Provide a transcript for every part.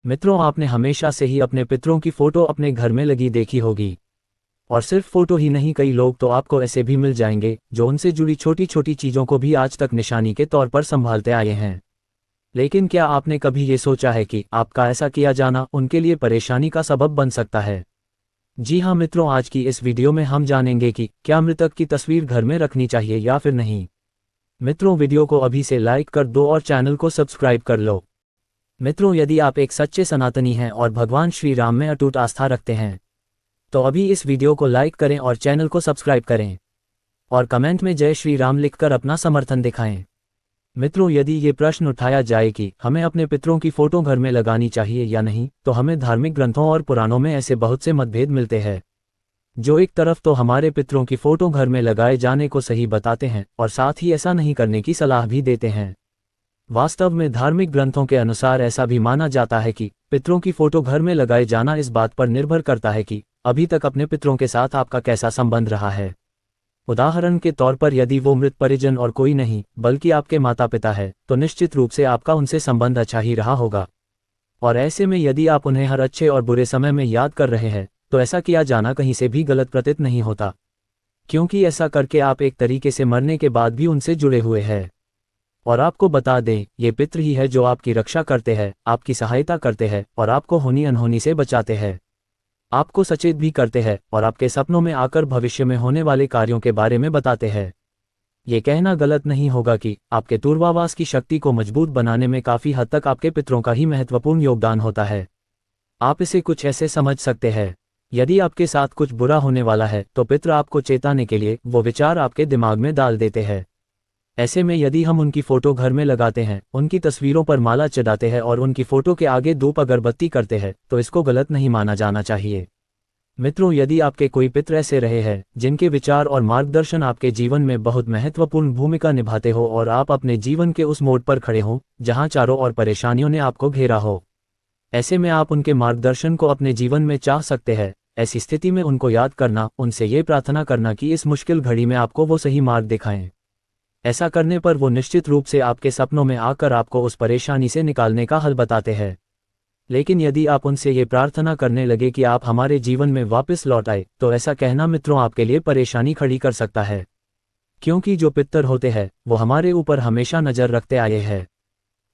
मित्रों, आपने हमेशा से ही अपने पितरों की फोटो अपने घर में लगी देखी होगी। और सिर्फ फोटो ही नहीं, कई लोग तो आपको ऐसे भी मिल जाएंगे जो उनसे जुड़ी छोटी छोटी चीज़ों को भी आज तक निशानी के तौर पर संभालते आए हैं। लेकिन क्या आपने कभी ये सोचा है कि आपका ऐसा किया जाना उनके लिए परेशानी का सबब बन सकता है? जी हाँ मित्रों, आज की इस वीडियो में हम जानेंगे कि क्या मृतक की तस्वीर घर में रखनी चाहिए या फिर नहीं। मित्रों, वीडियो को अभी से लाइक कर दो और चैनल को सब्सक्राइब कर लो। मित्रों, यदि आप एक सच्चे सनातनी हैं और भगवान श्री राम में अटूट आस्था रखते हैं तो अभी इस वीडियो को लाइक करें और चैनल को सब्सक्राइब करें और कमेंट में जय श्री राम लिखकर अपना समर्थन दिखाएं। मित्रों, यदि ये प्रश्न उठाया जाए कि हमें अपने पितरों की फोटो घर में लगानी चाहिए या नहीं, तो हमें धार्मिक ग्रंथों और पुराणों में ऐसे बहुत से मतभेद मिलते हैं जो एक तरफ तो हमारे पितरों की फोटो घर में लगाए जाने को सही बताते हैं और साथ ही ऐसा नहीं करने की सलाह भी देते हैं। वास्तव में धार्मिक ग्रंथों के अनुसार ऐसा भी माना जाता है कि पितरों की फोटो घर में लगाए जाना इस बात पर निर्भर करता है कि अभी तक अपने पितरों के साथ आपका कैसा संबंध रहा है। उदाहरण के तौर पर, यदि वो मृत परिजन और कोई नहीं बल्कि आपके माता पिता है तो निश्चित रूप से आपका उनसे संबंध अच्छा ही रहा होगा। और ऐसे में यदि आप उन्हें हर अच्छे और बुरे समय में याद कर रहे हैं तो ऐसा किया जाना कहीं से भी गलत प्रतीत नहीं होता, क्योंकि ऐसा करके आप एक तरीके से मरने के बाद भी उनसे जुड़े हुए हैं। और आपको बता दें, ये पितृ ही है जो आपकी रक्षा करते हैं, आपकी सहायता करते हैं और आपको होनी अनहोनी से बचाते हैं, आपको सचेत भी करते हैं और आपके सपनों में आकर भविष्य में होने वाले कार्यों के बारे में बताते हैं। ये कहना गलत नहीं होगा कि आपके पूर्वावास की शक्ति को मजबूत बनाने में काफ़ी हद तक आपके पितरों का ही महत्वपूर्ण योगदान होता है। आप इसे कुछ ऐसे समझ सकते हैं, यदि आपके साथ कुछ बुरा होने वाला है तो पितृ आपको चेताने के लिए वो विचार आपके दिमाग में डाल देते हैं। ऐसे में यदि हम उनकी फोटो घर में लगाते हैं, उनकी तस्वीरों पर माला चढ़ाते हैं और उनकी फोटो के आगे धूप अगरबत्ती करते हैं तो इसको गलत नहीं माना जाना चाहिए। मित्रों, यदि आपके कोई पितृ ऐसे रहे हैं जिनके विचार और मार्गदर्शन आपके जीवन में बहुत महत्वपूर्ण भूमिका निभाते हो और आप अपने जीवन के उस मोड़ पर खड़े हो जहां चारों ओर परेशानियों ने आपको घेरा हो, ऐसे में आप उनके मार्गदर्शन को अपने जीवन में चाह सकते हैं। ऐसी स्थिति में उनको याद करना, उनसे ये प्रार्थना करना कि इस मुश्किल घड़ी में आपको वो सही मार्ग दिखाएं। ऐसा करने पर वो निश्चित रूप से आपके सपनों में आकर आपको उस परेशानी से निकालने का हल बताते हैं। लेकिन यदि आप उनसे ये प्रार्थना करने लगे कि आप हमारे जीवन में वापस लौट आए, तो ऐसा कहना मित्रों आपके लिए परेशानी खड़ी कर सकता है, क्योंकि जो पितर होते हैं वो हमारे ऊपर हमेशा नज़र रखते आए हैं।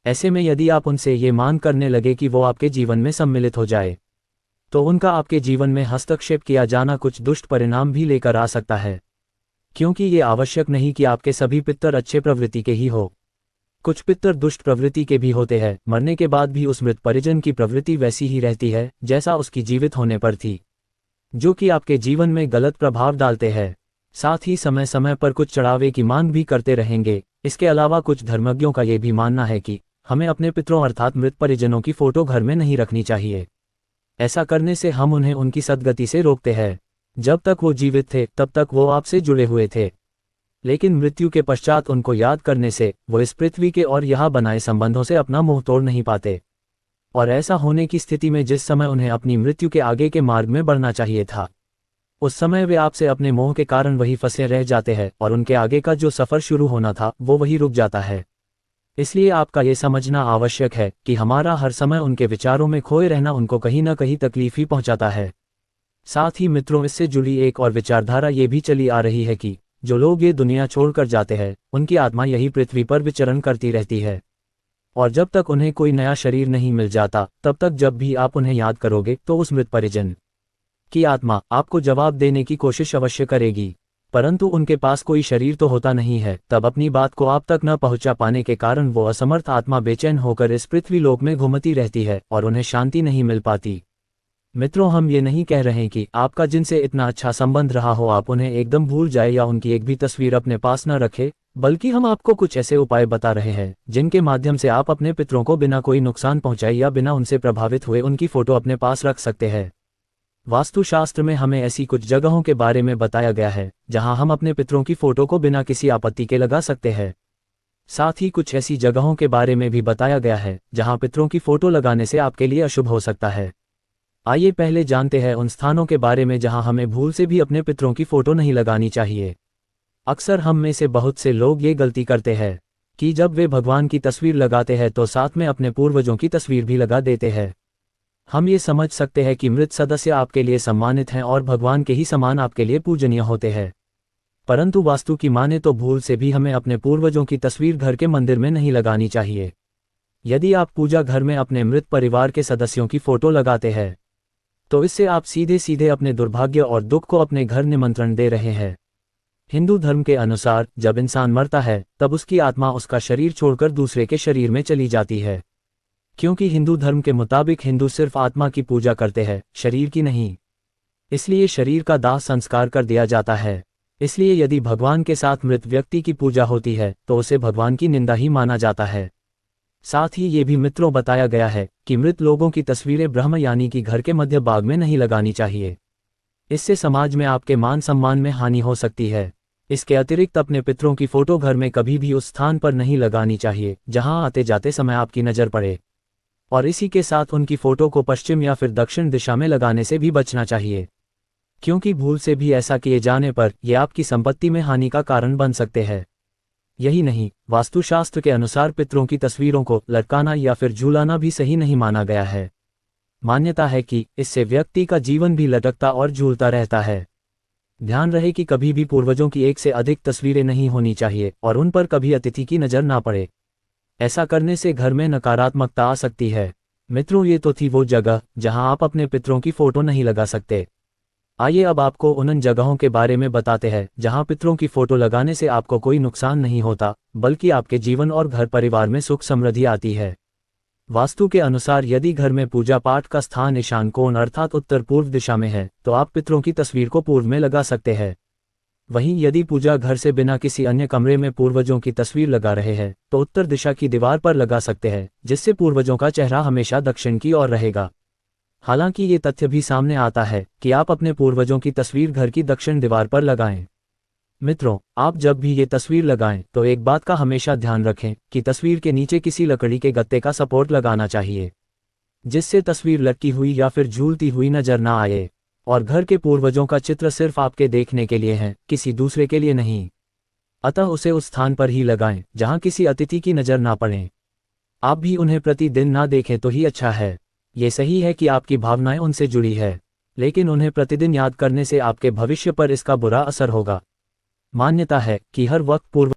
ऐसे में यदि आप उनसे ये मान करने लगे कि वो आपके जीवन में सम्मिलित हो जाए तो उनका आपके जीवन में हस्तक्षेप किया जाना कुछ दुष्ट परिणाम भी लेकर आ सकता है, क्योंकि ये आवश्यक नहीं कि आपके सभी पितर अच्छे प्रवृत्ति के ही हो। कुछ पितर दुष्ट प्रवृत्ति के भी होते हैं। मरने के बाद भी उस मृत परिजन की प्रवृत्ति वैसी ही रहती है जैसा उसकी जीवित होने पर थी, जो कि आपके जीवन में गलत प्रभाव डालते हैं। साथ ही समय समय पर कुछ चढ़ावे की मांग भी करते रहेंगे। इसके अलावा कुछ धर्मज्ञों का ये भी मानना है कि हमें अपने पितरों अर्थात मृत परिजनों की फोटो घर में नहीं रखनी चाहिए। ऐसा करने से हम उन्हें उनकी सद्गति से रोकते हैं। जब तक वो जीवित थे तब तक वो आपसे जुड़े हुए थे, लेकिन मृत्यु के पश्चात उनको याद करने से वो इस पृथ्वी के और यहाँ बनाए संबंधों से अपना मुंह तोड़ नहीं पाते। और ऐसा होने की स्थिति में जिस समय उन्हें अपनी मृत्यु के आगे के मार्ग में बढ़ना चाहिए था, उस समय वे आपसे अपने मोह के कारण वही फंसे रह जाते हैं और उनके आगे का जो सफ़र शुरू होना था वो वही रुक जाता है। इसलिए आपका ये समझना आवश्यक है कि हमारा हर समय उनके विचारों में खोए रहना उनको कहीं ना कहीं तकलीफ ही पहुंचाता है। साथ ही मित्रों, इससे जुड़ी एक और विचारधारा ये भी चली आ रही है कि जो लोग ये दुनिया छोड़कर जाते हैं उनकी आत्मा यही पृथ्वी पर विचरण करती रहती है, और जब तक उन्हें कोई नया शरीर नहीं मिल जाता तब तक जब भी आप उन्हें याद करोगे तो उस मृत परिजन की आत्मा आपको जवाब देने की कोशिश अवश्य करेगी, परंतु उनके पास कोई शरीर तो होता नहीं है। तब अपनी बात को आप तक न पहुंचा पाने के कारण वो असमर्थ आत्मा बेचैन होकर इस पृथ्वी लोक में घूमती रहती है और उन्हें शांति नहीं मिल पाती। मित्रों, हम ये नहीं कह रहे कि आपका जिनसे इतना अच्छा संबंध रहा हो आप उन्हें एकदम भूल जाए या उनकी एक भी तस्वीर अपने पास न रखे, बल्कि हम आपको कुछ ऐसे उपाय बता रहे हैं जिनके माध्यम से आप अपने पितरों को बिना कोई नुकसान पहुंचाए या बिना उनसे प्रभावित हुए उनकी फोटो अपने पास रख सकते हैं। वास्तुशास्त्र में हमें ऐसी कुछ जगहों के बारे में बताया गया है जहां हम अपने पितरों की फोटो को बिना किसी आपत्ति के लगा सकते हैं। साथ ही कुछ ऐसी जगहों के बारे में भी बताया गया है जहां पितरों की फोटो लगाने से आपके लिए अशुभ हो सकता है। आइए पहले जानते हैं उन स्थानों के बारे में जहां हमें भूल से भी अपने पितरों की फोटो नहीं लगानी चाहिए। अक्सर हम में से बहुत से लोग ये गलती करते हैं कि जब वे भगवान की तस्वीर लगाते हैं तो साथ में अपने पूर्वजों की तस्वीर भी लगा देते हैं। हम ये समझ सकते हैं कि मृत सदस्य आपके लिए सम्मानित हैं और भगवान के ही समान आपके लिए पूजनीय होते हैं। परंतु वास्तु की माने तो भूल से भी हमें अपने पूर्वजों की तस्वीर घर के मंदिर में नहीं लगानी चाहिए। यदि आप पूजा घर में अपने मृत परिवार के सदस्यों की फोटो लगाते हैं तो इससे आप सीधे सीधे अपने दुर्भाग्य और दुख को अपने घर निमंत्रण दे रहे हैं। हिंदू धर्म के अनुसार जब इंसान मरता है तब उसकी आत्मा उसका शरीर छोड़कर दूसरे के शरीर में चली जाती है। क्योंकि हिंदू धर्म के मुताबिक हिंदू सिर्फ आत्मा की पूजा करते हैं, शरीर की नहीं। इसलिए शरीर का दाह संस्कार कर दिया जाता है। इसलिए यदि भगवान के साथ मृत व्यक्ति की पूजा होती है तो उसे भगवान की निंदा ही माना जाता है। साथ ही ये भी मित्रों बताया गया है कि मृत लोगों की तस्वीरें ब्रह्म यानी कि घर के मध्य भाग में नहीं लगानी चाहिए। इससे समाज में आपके मान सम्मान में हानि हो सकती है। इसके अतिरिक्त अपने पितरों की फोटो घर में कभी भी उस स्थान पर नहीं लगानी चाहिए जहां आते जाते समय आपकी नज़र पड़े, और इसी के साथ उनकी फोटो को पश्चिम या फिर दक्षिण दिशा में लगाने से भी बचना चाहिए, क्योंकि भूल से भी ऐसा किए जाने पर यह आपकी संपत्ति में हानि का कारण बन सकते हैं। यही नहीं, वास्तुशास्त्र के अनुसार पितरों की तस्वीरों को लटकाना या फिर झूलाना भी सही नहीं माना गया है। मान्यता है कि इससे व्यक्ति का जीवन भी लटकता और झूलता रहता है। ध्यान रहे कि कभी भी पूर्वजों की एक से अधिक तस्वीरें नहीं होनी चाहिए और उन पर कभी अतिथि की नज़र ना पड़े। ऐसा करने से घर में नकारात्मकता आ सकती है। मित्रों, ये तो थी वो जगह जहां आप अपने पितरों की फोटो नहीं लगा सकते। आइए अब आपको उन जगहों के बारे में बताते हैं जहां पितरों की फोटो लगाने से आपको कोई नुकसान नहीं होता, बल्कि आपके जीवन और घर परिवार में सुख समृद्धि आती है। वास्तु के अनुसार यदि घर में पूजा पाठ का स्थान ईशान कोण अर्थात उत्तर पूर्व दिशा में है तो आप पितरों की तस्वीर को पूर्व में लगा सकते हैं। वहीं यदि पूजा घर से बिना किसी अन्य कमरे में पूर्वजों की तस्वीर लगा रहे हैं तो उत्तर दिशा की दीवार पर लगा सकते हैं, जिससे पूर्वजों का चेहरा हमेशा दक्षिण की ओर रहेगा। हालांकि ये तथ्य भी सामने आता है कि आप अपने पूर्वजों की तस्वीर घर की दक्षिण दीवार पर लगाएं। मित्रों, आप जब भी ये तस्वीर लगाएं तो एक बात का हमेशा ध्यान रखें कि तस्वीर के नीचे किसी लकड़ी के गत्ते का सपोर्ट लगाना चाहिए, जिससे तस्वीर लटकी हुई या फिर झूलती हुई नजर ना आए। और घर के पूर्वजों का चित्र सिर्फ आपके देखने के लिए है, किसी दूसरे के लिए नहीं। अतः उसे उस स्थान पर ही लगाएं जहां किसी अतिथि की नजर ना पड़े। आप भी उन्हें प्रतिदिन ना देखें तो ही अच्छा है। ये सही है कि आपकी भावनाएं उनसे जुड़ी है, लेकिन उन्हें प्रतिदिन याद करने से आपके भविष्य पर इसका बुरा असर होगा। मान्यता है कि हर वक्त पूर्व